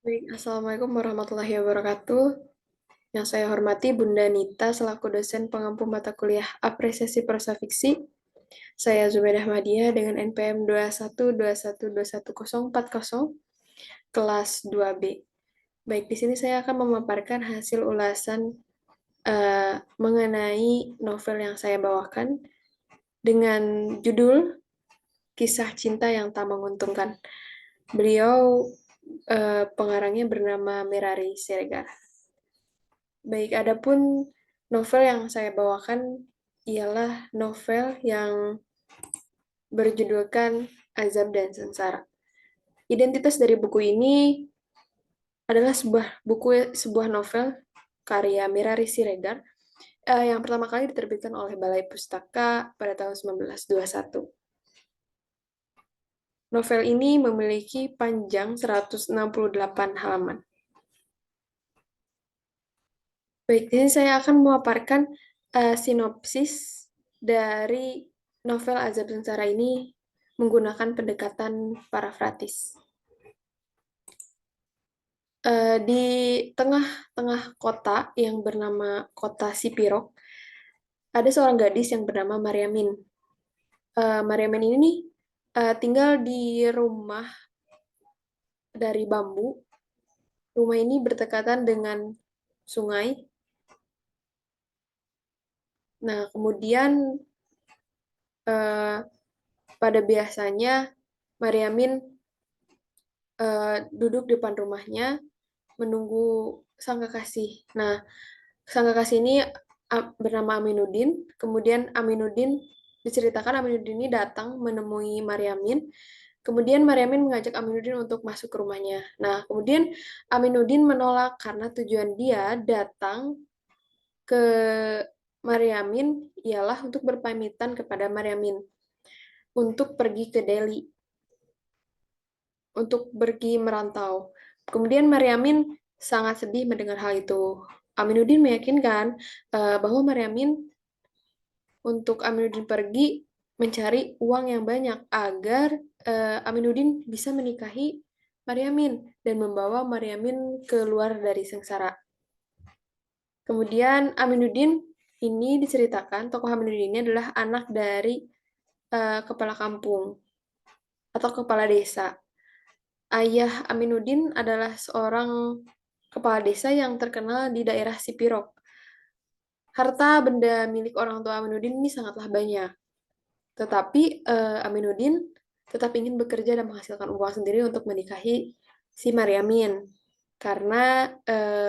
Baik, Assalamualaikum warahmatullahi wabarakatuh. Yang saya hormati Bunda Nita selaku dosen pengampu mata kuliah Apresiasi Prosa Fiksi. Saya Zubaidah Madia dengan NPM 2121210140 kelas 2B. Baik, di sini saya akan memaparkan hasil ulasan mengenai novel yang saya bawakan dengan judul Kisah Cinta yang Tak Menguntungkan. Beliau pengarangnya bernama Mirari Siregar. Baik, adapun novel yang saya bawakan ialah novel yang berjudulkan Azab dan Sengsara. Identitas dari buku ini adalah sebuah novel karya Mirari Siregar yang pertama kali diterbitkan oleh Balai Pustaka pada tahun 1921. Novel ini memiliki panjang 168 halaman. Baik, jadi saya akan memaparkan sinopsis dari novel Azab Sengsara ini menggunakan pendekatan parafratis. Di tengah-tengah kota yang bernama Kota Sipirok, ada seorang gadis yang bernama Mariamin. Mariamin ini nih tinggal di rumah dari bambu. Rumah ini berdekatan dengan sungai. Nah, kemudian pada biasanya Mariamin duduk depan rumahnya menunggu sang kekasih. Nah, sang kekasih ini bernama Aminuddin. Kemudian diceritakan Aminuddin ini datang menemui Maryamin. Kemudian Maryamin mengajak Aminuddin untuk masuk ke rumahnya. Nah, kemudian Aminuddin menolak karena tujuan dia datang ke Maryamin ialah untuk berpamitan kepada Maryamin untuk pergi ke Delhi, untuk pergi merantau. Kemudian Maryamin sangat sedih mendengar hal itu. Aminuddin meyakinkan bahwa Aminuddin pergi mencari uang yang banyak agar Aminuddin bisa menikahi Maryamin dan membawa Maryamin keluar dari sengsara. Kemudian Aminuddin ini diceritakan, tokoh Aminuddin ini adalah anak dari kepala kampung atau kepala desa. Ayah Aminuddin adalah seorang kepala desa yang terkenal di daerah Sipirok. Harta benda milik orang tua Aminuddin ini sangatlah banyak. Tetapi Aminuddin tetap ingin bekerja dan menghasilkan uang sendiri untuk menikahi si Maryamin. Karena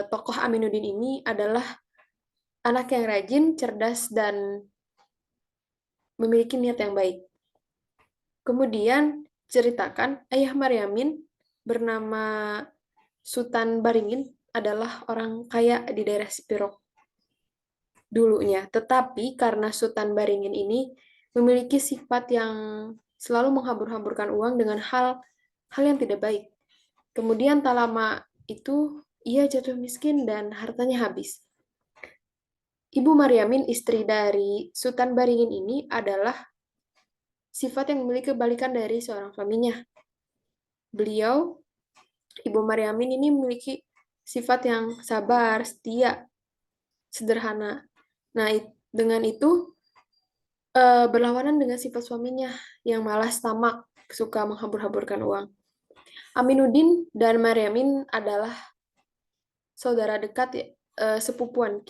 tokoh Aminuddin ini adalah anak yang rajin, cerdas, dan memiliki niat yang baik. Kemudian ceritakan ayah Maryamin bernama Sultan Baringin adalah orang kaya di daerah Sipirok dulunya. Tetapi karena Sultan Baringin ini memiliki sifat yang selalu menghambur-hamburkan uang dengan hal yang tidak baik. Kemudian tak lama itu ia jatuh miskin dan hartanya habis. Ibu Maryamin, istri dari Sultan Baringin ini adalah sifat yang memiliki kebalikan dari seorang suaminya. Beliau, Ibu Maryamin ini memiliki sifat yang sabar, setia, sederhana. Nah, dengan itu berlawanan dengan sifat suaminya yang malas tamak, suka menghambur-hamburkan uang. Aminuddin dan Maryamin adalah saudara dekat ya, sepupuan.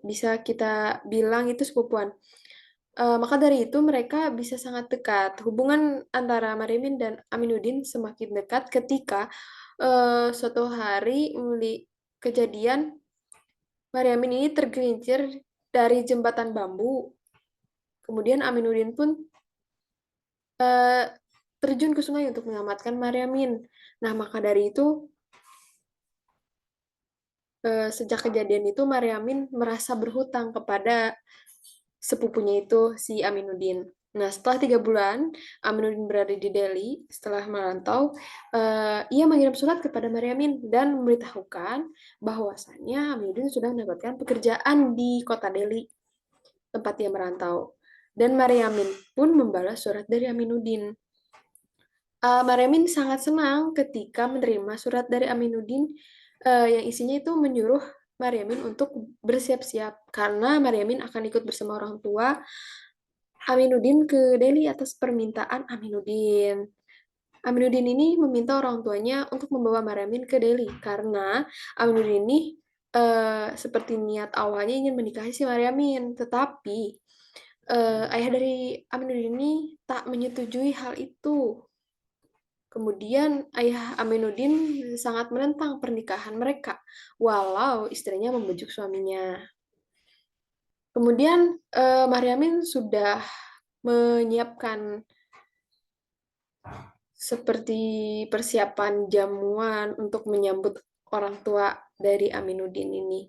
Bisa kita bilang itu sepupuan. Maka dari itu mereka bisa sangat dekat. Hubungan antara Maryamin dan Aminuddin semakin dekat ketika suatu hari kejadian Maryamin ini tergelincir dari jembatan bambu. Kemudian Aminuddin pun terjun ke sungai untuk menyelamatkan Maryamin. Nah, maka dari itu sejak kejadian itu Maryamin merasa berhutang kepada sepupunya itu si Aminuddin. Nah, setelah 3 bulan Aminuddin berada di Delhi setelah merantau, ia mengirim surat kepada Maryamin dan memberitahukan bahwasannya Aminuddin sudah mendapatkan pekerjaan di kota Delhi tempat ia merantau. Dan Maryamin pun membalas surat dari Aminuddin. Maryamin sangat senang ketika menerima surat dari Aminuddin yang isinya itu menyuruh Maryamin untuk bersiap-siap karena Maryamin akan ikut bersama orang tua Aminuddin ke Delhi atas permintaan Aminuddin. Aminuddin ini meminta orang tuanya untuk membawa Maryamin ke Delhi karena Aminuddin ini seperti niat awalnya ingin menikahi si Maryamin, tetapi ayah dari Aminuddin ini tak menyetujui hal itu. Kemudian ayah Aminuddin sangat menentang pernikahan mereka, walau istrinya membujuk suaminya. Kemudian Maryamin sudah menyiapkan seperti persiapan jamuan untuk menyambut orang tua dari Aminuddin ini.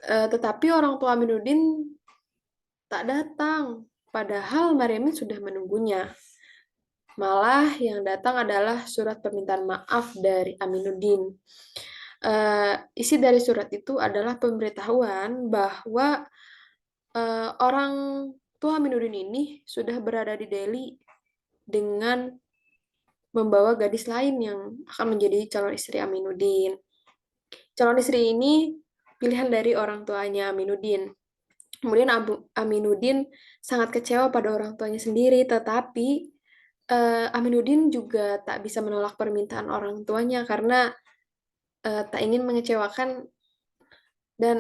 Tetapi orang tua Aminuddin tak datang, padahal Maryamin sudah menunggunya. Malah yang datang adalah surat permintaan maaf dari Aminuddin. Isi dari surat itu adalah pemberitahuan bahwa orang tua Aminuddin ini sudah berada di Delhi dengan membawa gadis lain yang akan menjadi calon istri Aminuddin. Calon istri ini pilihan dari orang tuanya Aminuddin. Kemudian Aminuddin sangat kecewa pada orang tuanya sendiri, tetapi Aminuddin juga tak bisa menolak permintaan orang tuanya karena tak ingin mengecewakan dan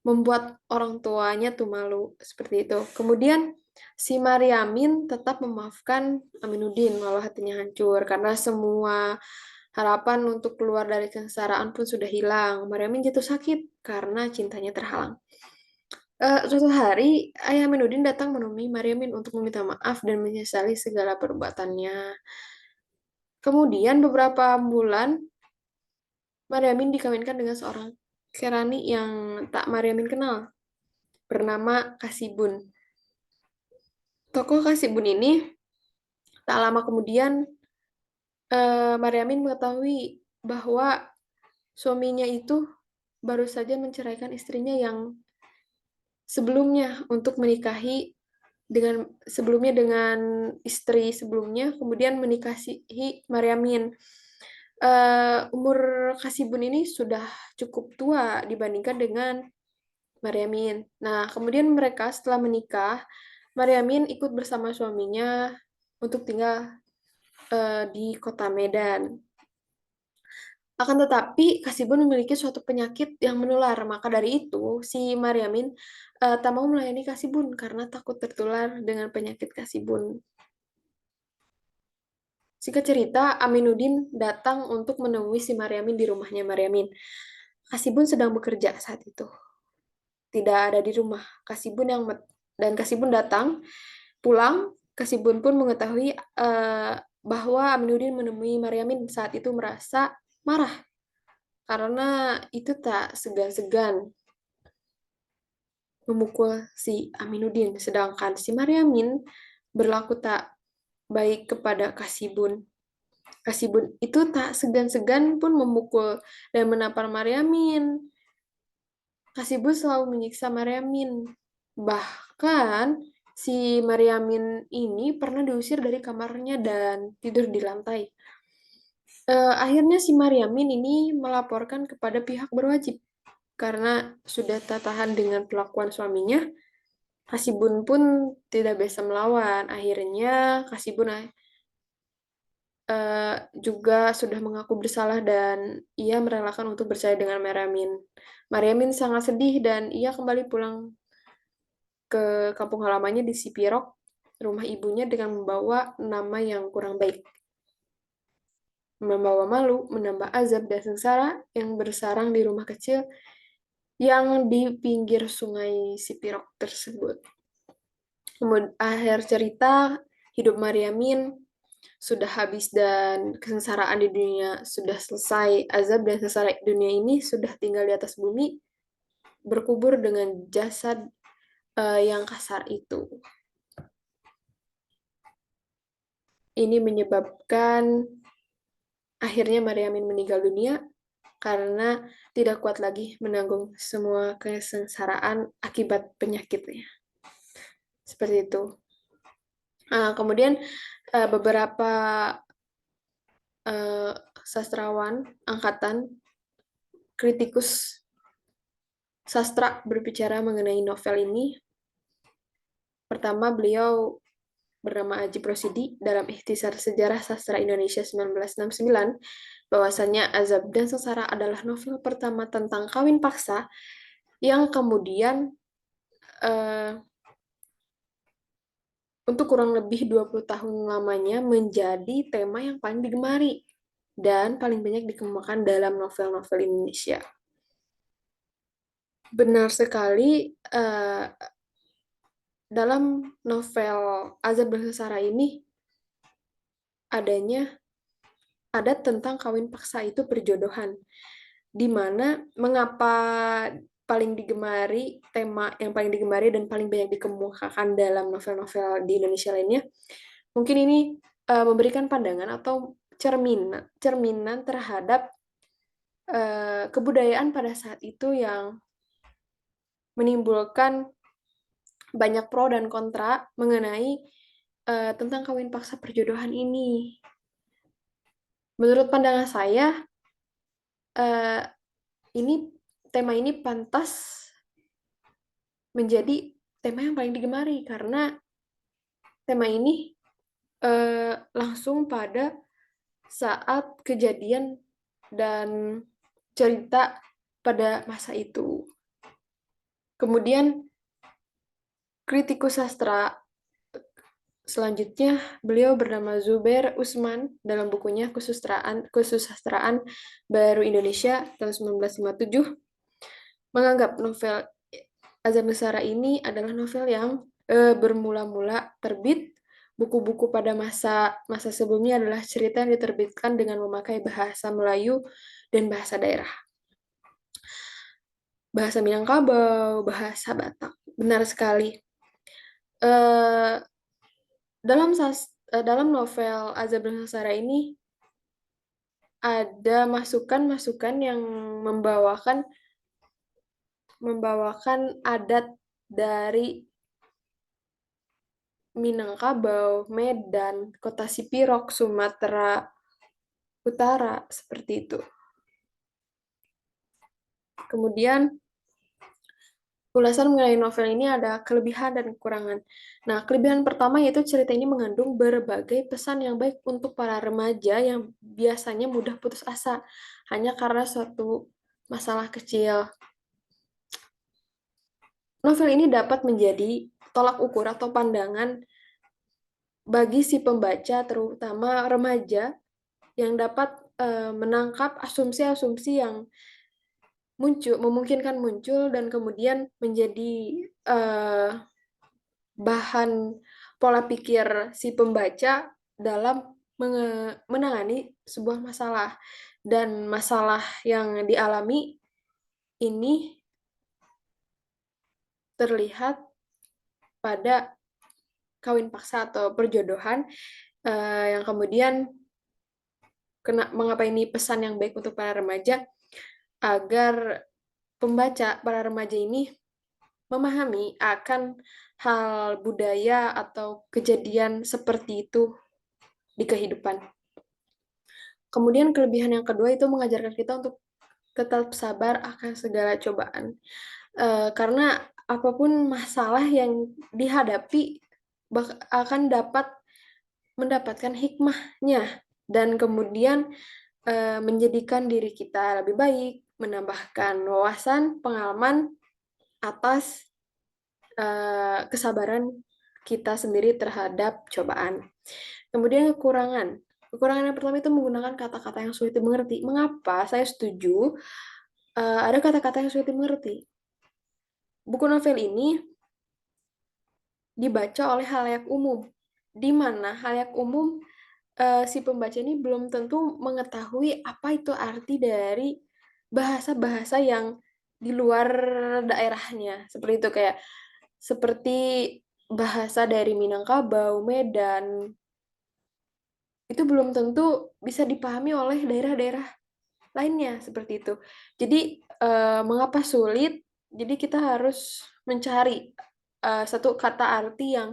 membuat orang tuanya tuh malu seperti itu. Kemudian si Maryamin tetap memaafkan Aminuddin walau hatinya hancur karena semua harapan untuk keluar dari kesengsaraan pun sudah hilang. Maryamin jatuh sakit karena cintanya terhalang. Suatu hari, ayah Aminuddin datang menemui Maryamin untuk meminta maaf dan menyesali segala perbuatannya. Kemudian beberapa bulan, Maryamin dikawinkan dengan seorang Kerani yang tak Maryamin kenal, bernama Kasibun. Tokoh Kasibun ini tak lama kemudian Maryamin mengetahui bahwa suaminya itu baru saja menceraikan istrinya yang sebelumnya untuk menikahi sebelumnya dengan istri sebelumnya, kemudian menikahi Maryamin. Umur Kasibun ini sudah cukup tua dibandingkan dengan Maryamin. Nah, kemudian mereka setelah menikah, Maryamin ikut bersama suaminya untuk tinggal di kota Medan. Akan tetapi, Kasibun memiliki suatu penyakit yang menular. Maka dari itu, si Maryamin tak mau melayani Kasibun karena takut tertular dengan penyakit Kasibun. Singkat cerita, Aminuddin datang untuk menemui si Maryamin di rumahnya Maryamin. Kasibun sedang bekerja saat itu. Tidak ada di rumah. Dan Kasibun datang, pulang. Kasibun pun mengetahui bahwa Aminuddin menemui Maryamin saat itu merasa marah karena itu tak segan-segan memukul si Aminuddin, sedangkan si Maryamin berlaku tak baik kepada Kasibun. Kasibun itu tak segan-segan pun memukul dan menampar Maryamin. Kasibun selalu menyiksa Maryamin. Bahkan si Maryamin ini pernah diusir dari kamarnya dan tidur di lantai. Akhirnya si Maryamin ini melaporkan kepada pihak berwajib karena sudah tak tahan dengan perlakuan suaminya. Kasibun pun tidak bisa melawan. Akhirnya Kasibun juga sudah mengaku bersalah dan ia merelakan untuk percaya dengan Maryamin. Maryamin sangat sedih dan ia kembali pulang ke kampung halamannya di Sipirok, rumah ibunya dengan membawa nama yang kurang baik. Membawa malu, menambah azab dan sengsara yang bersarang di rumah kecil yang di pinggir sungai Sipirok tersebut. Kemudian akhir cerita, hidup Maryamin sudah habis dan kesengsaraan di dunia sudah selesai. Azab dan sengsara dunia ini sudah tinggal di atas bumi, berkubur dengan jasad yang kasar itu. Ini menyebabkan akhirnya Maryamin meninggal dunia karena tidak kuat lagi menanggung semua kesengsaraan akibat penyakitnya. Seperti itu. Kemudian beberapa sastrawan angkatan kritikus sastra berbicara mengenai novel ini. Pertama, beliau bernama Aji Prosidi dalam Ikhtisar Sejarah Sastra Indonesia 1969, bahwasannya Azab dan Sengsara adalah novel pertama tentang kawin paksa yang kemudian eh, untuk kurang lebih 20 tahun lamanya menjadi tema yang paling digemari dan paling banyak dikemukakan dalam novel-novel Indonesia. Benar sekali, dalam novel Azab dan Sengsara ini ada tentang kawin paksa itu perjodohan, di mana mengapa paling digemari, tema yang paling digemari dan paling banyak dikemukakan dalam novel-novel di Indonesia lainnya. Mungkin ini memberikan pandangan atau cerminan terhadap kebudayaan pada saat itu yang menimbulkan banyak pro dan kontra mengenai tentang kawin paksa perjodohan ini. Menurut pandangan saya, eh, ini tema ini pantas menjadi tema yang paling digemari karena tema ini langsung pada saat kejadian dan cerita pada masa itu. Kemudian kritikus sastra selanjutnya, beliau bernama Zubair Usman dalam bukunya Kesusastraan Baru Indonesia tahun 1957 menganggap novel Azab Nusara ini adalah novel yang bermula-mula terbit. Buku-buku pada masa sebelumnya adalah cerita yang diterbitkan dengan memakai bahasa Melayu dan bahasa daerah. Bahasa Minangkabau, bahasa Batak. Benar sekali. Eh, dalam novel Azab dan Nusara ini ada masukan-masukan yang membawakan adat dari Minangkabau, Medan, Kota Sipirok, Sumatera Utara, seperti itu. Kemudian, ulasan mengenai novel ini ada kelebihan dan kekurangan. Nah, kelebihan pertama yaitu cerita ini mengandung berbagai pesan yang baik untuk para remaja yang biasanya mudah putus asa hanya karena suatu masalah kecil. Novel ini dapat menjadi tolak ukur atau pandangan bagi si pembaca, terutama remaja, yang dapat menangkap asumsi-asumsi yang memungkinkan muncul dan kemudian menjadi bahan pola pikir si pembaca dalam menangani sebuah masalah. Dan masalah yang dialami ini terlihat pada kawin paksa atau perjodohan yang kemudian mengapa ini pesan yang baik untuk para remaja agar para remaja ini memahami akan hal budaya atau kejadian seperti itu di kehidupan. Kemudian kelebihan yang kedua itu mengajarkan kita untuk tetap sabar akan segala cobaan. Karena apapun masalah yang dihadapi akan mendapatkan hikmahnya dan kemudian menjadikan diri kita lebih baik, menambahkan wawasan, pengalaman atas kesabaran kita sendiri terhadap cobaan. Kemudian kekurangan. Kekurangan yang pertama itu menggunakan kata-kata yang sulit dimengerti. Mengapa saya setuju ada kata-kata yang sulit dimengerti? Buku novel ini dibaca oleh halayak umum, di mana halayak umum si pembaca ini belum tentu mengetahui apa itu arti dari bahasa-bahasa yang di luar daerahnya. Seperti itu, kayak seperti bahasa dari Minangkabau, Medan, itu belum tentu bisa dipahami oleh daerah-daerah lainnya, seperti itu. Jadi, mengapa sulit? Jadi kita harus mencari satu kata arti yang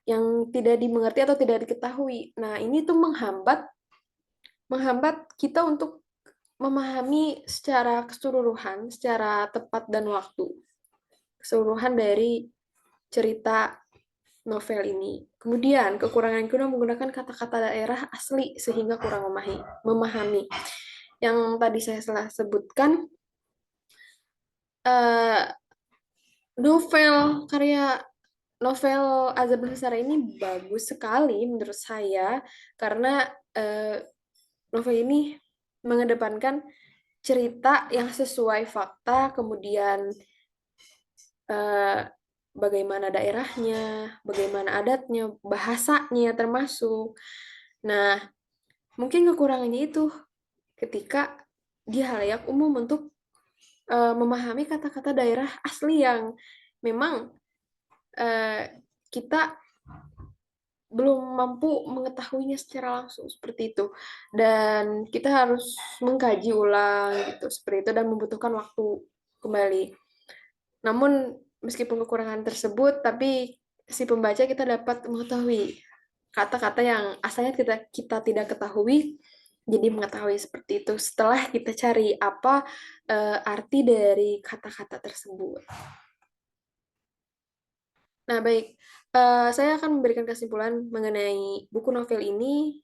yang tidak dimengerti atau tidak diketahui. Nah, ini tuh menghambat kita untuk memahami secara keseluruhan, secara tepat dan waktu. Keseluruhan dari cerita novel ini. Kemudian, kekurangan kedua menggunakan kata-kata daerah asli sehingga kurang memahami. Yang tadi saya telah sebutkan, eh, karya novel Azab Besar ini bagus sekali menurut saya karena eh, novel ini mengedepankan cerita yang sesuai fakta, kemudian eh, bagaimana daerahnya, bagaimana adatnya, bahasanya termasuk. Nah, mungkin kekurangannya itu ketika dia halayak umum untuk memahami kata-kata daerah asli yang memang kita belum mampu mengetahuinya secara langsung seperti itu. Dan kita harus mengkaji ulang gitu seperti itu dan membutuhkan waktu kembali. Namun meskipun kekurangan tersebut, tapi si pembaca kita dapat mengetahui kata-kata yang asalnya kita tidak ketahui, jadi mengetahui seperti itu setelah kita cari apa arti dari kata-kata tersebut. Nah, baik. Saya akan memberikan kesimpulan mengenai buku novel ini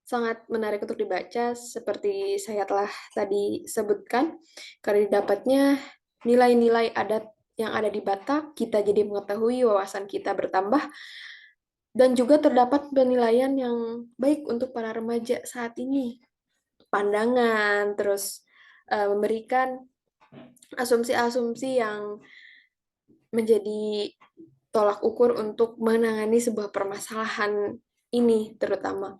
sangat menarik untuk dibaca seperti saya telah tadi sebutkan karena didapatnya nilai-nilai adat yang ada di Batak, kita jadi mengetahui wawasan kita bertambah dan juga terdapat penilaian yang baik untuk para remaja saat ini. Pandangan, terus memberikan asumsi-asumsi yang menjadi tolak ukur untuk menangani sebuah permasalahan ini terutama.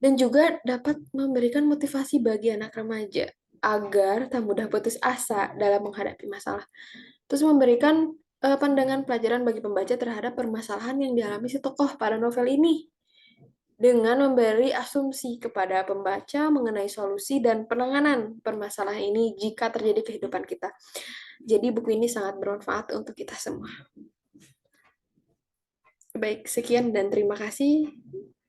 Dan juga dapat memberikan motivasi bagi anak remaja agar tak mudah putus asa dalam menghadapi masalah. Terus memberikan pandangan pelajaran bagi pembaca terhadap permasalahan yang dialami si tokoh pada novel ini dengan memberi asumsi kepada pembaca mengenai solusi dan penanganan permasalahan ini jika terjadi kehidupan kita. Jadi buku ini sangat bermanfaat untuk kita semua. Baik, sekian dan terima kasih.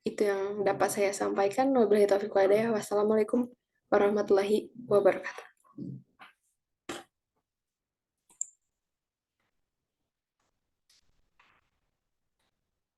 Itu yang dapat saya sampaikan. Wabillahi taufiq walhidayah. Wassalamualaikum warahmatullahi wabarakatuh.